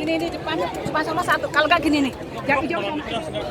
Ini depan cuma sama satu. Kalau nggak gini nih, yang hijau sama. Ada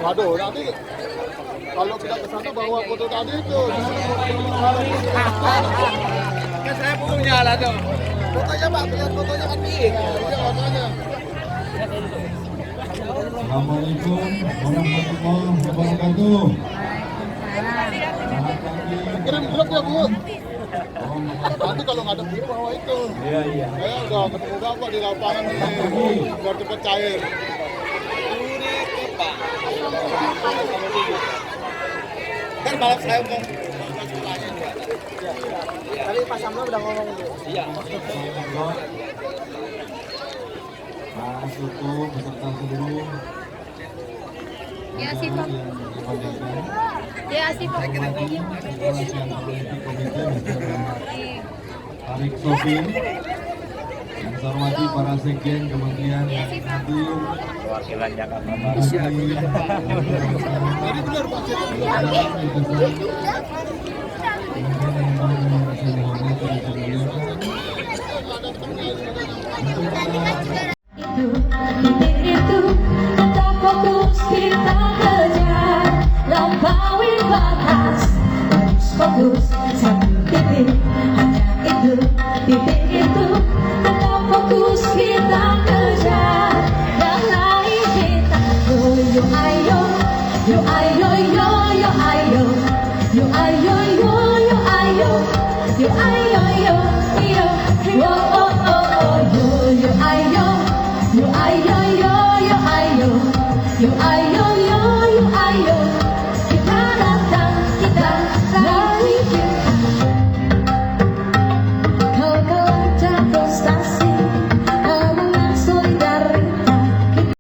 Waduh, nanti kalau kita ke sana bawa foto tadi itu. Kan saya punya lah tuh. Fotonya Pak, lihat fotonya kan iya, fotonya. Assalamualaikum warahmatullahi wabarakatuh. Kirim blok ya Bu. Nanti kalau nggak ada blok bawa itu. Iya. Saya udah ketemu Bapak di lapangan nih, biar cepat cair. Kan malam saya mau Tadi Pak Samlo udah ngomong itu. iya. Pak Suku beserta seluruh Ya, sih, Pak. Ya, sih, Pak. Tarik Sopin, yang saya hormati para sekjen kementerian yang hadir, Perwakilan Jakarta Tadi benar Pak. Itu tetap fokus kita kejar, lampaui batas, terus fokus satu titik, hanya itu titik itu tetap fokus kita kejar, dan raih kita. Yo ayo, yo ayo, yo ayo, yo ayo, yo ayo, yo ayo, yo